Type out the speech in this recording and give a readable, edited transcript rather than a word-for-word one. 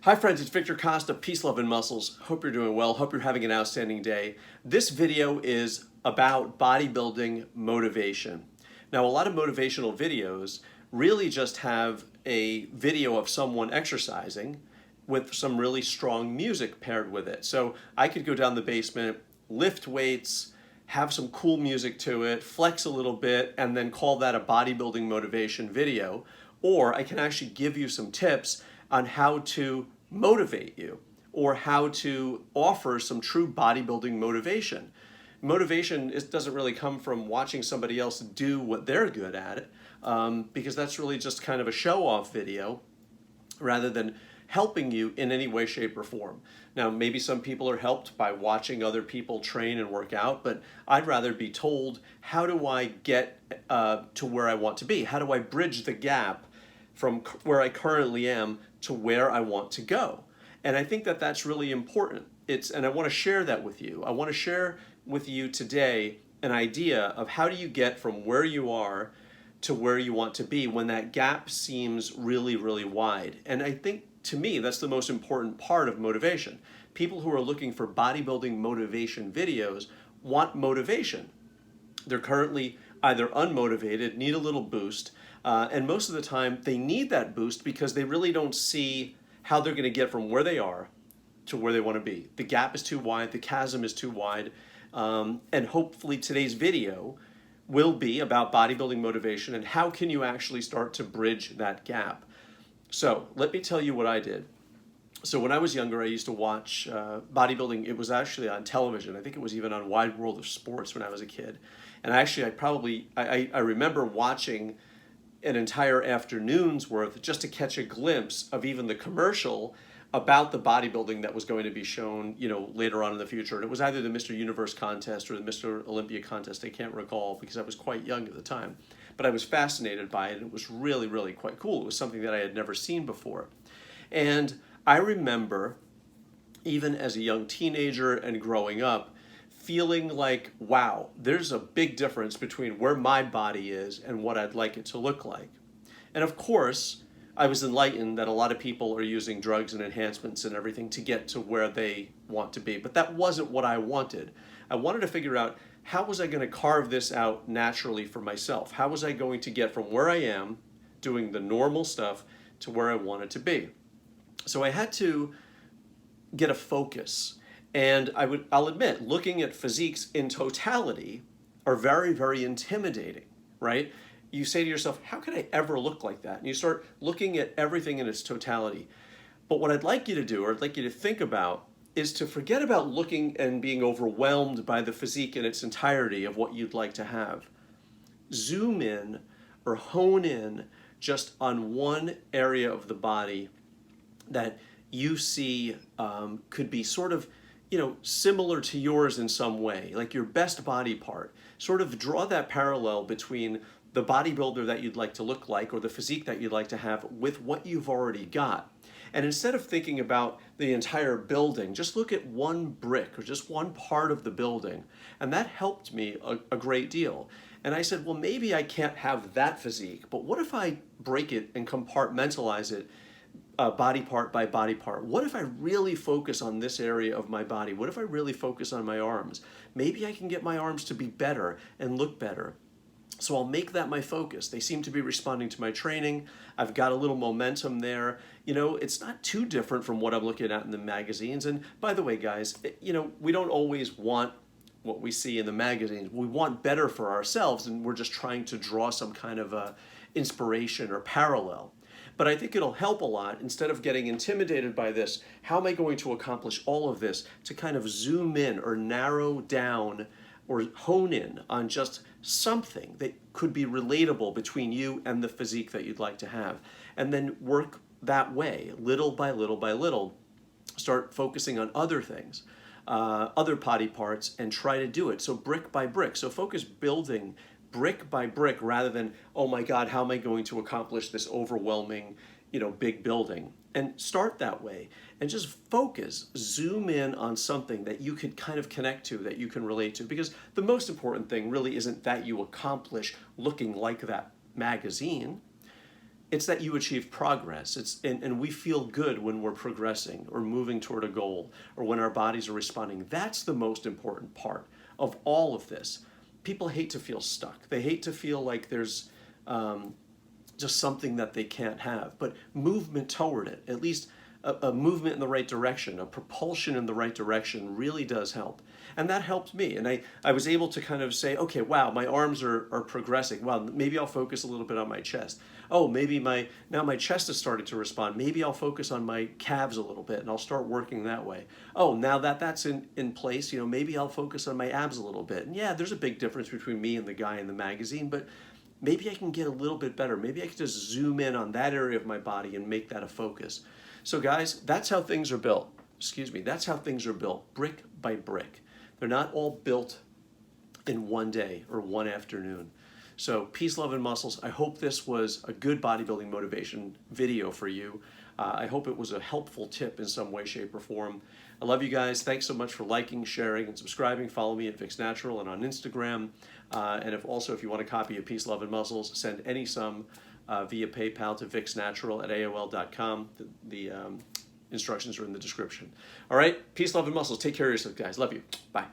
Hi friends, it's Victor Costa, Peace, Love, and Muscles. Hope you're doing well. Hope you're having an outstanding day. This video is about bodybuilding motivation. Now, a lot of motivational videos really just have a video of someone exercising with some really strong music paired with it. So I could go down the basement, lift weights, have some cool music to it, flex a little bit, and then call that a bodybuilding motivation video. Or I can actually give you some tips on how to motivate you or how to offer some true bodybuilding motivation. Motivation doesn't really come from watching somebody else do what they're good at, because that's really just kind of a show-off video rather than helping you in any way, shape, or form. Now, maybe some people are helped by watching other people train and work out, but I'd rather be told, how do I get to where I want to be? How do I bridge the gap from where I currently am to where I want to go? And I think that that's really important. And I want to share that with you. I want to share with you today an idea of how do you get from where you are to where you want to be when that gap seems really, really wide. And I think, to me, that's the most important part of motivation. People who are looking for bodybuilding motivation videos want motivation. They're currently either unmotivated, need a little boost, and most of the time they need that boost because they really don't see how they're going to get from where they are to where they want to be. The gap is too wide, the chasm is too wide, and hopefully today's video will be about bodybuilding motivation and how can you actually start to bridge that gap. So let me tell you what I did. So when I was younger, I used to watch bodybuilding. It was actually on television. I think it was even on Wide World of Sports when I was a kid. And actually, I remember watching an entire afternoon's worth just to catch a glimpse of even the commercial about the bodybuilding that was going to be shown, later on in the future. And it was either the Mr. Universe contest or the Mr. Olympia contest. I can't recall because I was quite young at the time. But I was fascinated by it, and it was really, really quite cool. It was something that I had never seen before. And I remember, even as a young teenager and growing up, feeling like, wow, there's a big difference between where my body is and what I'd like it to look like. And of course, I was enlightened that a lot of people are using drugs and enhancements and everything to get to where they want to be. But that wasn't what I wanted. I wanted to figure out, how was I going to carve this out naturally for myself? How was I going to get from where I am, doing the normal stuff, to where I wanted to be? So I had to get a focus. And I'll admit, looking at physiques in totality are very, very intimidating, right? You say to yourself, how could I ever look like that? And you start looking at everything in its totality. But what I'd like you to do, or I'd like you to think about, is to forget about looking and being overwhelmed by the physique in its entirety of what you'd like to have. Zoom in or hone in just on one area of the body that you see could be sort of, similar to yours in some way, like your best body part. Sort of draw that parallel between the bodybuilder that you'd like to look like or the physique that you'd like to have with what you've already got. And instead of thinking about the entire building, just look at one brick or just one part of the building. And that helped me a great deal. And I said, well, maybe I can't have that physique, but what if I break it and compartmentalize it body part by body part? What if I really focus on this area of my body? What if I really focus on my arms? Maybe I can get my arms to be better and look better. So I'll make that my focus. They seem to be responding to my training. I've got a little momentum there. It's not too different from what I'm looking at in the magazines. And by the way, guys, we don't always want what we see in the magazines. We want better for ourselves, and we're just trying to draw some kind of inspiration or parallel. But I think it'll help a lot, instead of getting intimidated by this, how am I going to accomplish all of this, to kind of zoom in or narrow down or hone in on just something that could be relatable between you and the physique that you'd like to have. And then work that way, little by little by little. Start focusing on other things, other body parts, and try to do it. So brick by brick. So focus building brick by brick rather than, oh my God, how am I going to accomplish this overwhelming, big building? And start that way and just focus, zoom in on something that you could kind of connect to, that you can relate to. Because the most important thing really isn't that you accomplish looking like that magazine. It's that you achieve progress. And we feel good when we're progressing or moving toward a goal or when our bodies are responding. That's the most important part of all of this. People hate to feel stuck. They hate to feel like there's just something that they can't have. But movement toward it, at least a movement in the right direction, a propulsion in the right direction really does help. And that helped me. And I was able to kind of say, okay, wow, my arms are progressing. Wow, maybe I'll focus a little bit on my chest. Oh, maybe now my chest has started to respond. Maybe I'll focus on my calves a little bit and I'll start working that way. Oh, now that that's in place, maybe I'll focus on my abs a little bit. And yeah, there's a big difference between me and the guy in the magazine, but maybe I can get a little bit better. Maybe I can just zoom in on that area of my body and make that a focus. So guys, that's how things are built. That's how things are built, brick by brick. They're not all built in one day or one afternoon. So peace, love, and muscles. I hope this was a good bodybuilding motivation video for you. I hope it was a helpful tip in some way, shape, or form. I love you guys. Thanks so much for liking, sharing, and subscribing. Follow me at Vicsnatural and on Instagram. And if you want a copy of Peace, Love, and Muscles, send any sum via PayPal to vicsnatural@aol.com. The instructions are in the description. All right, peace, love, and muscles. Take care of yourself, guys. Love you. Bye.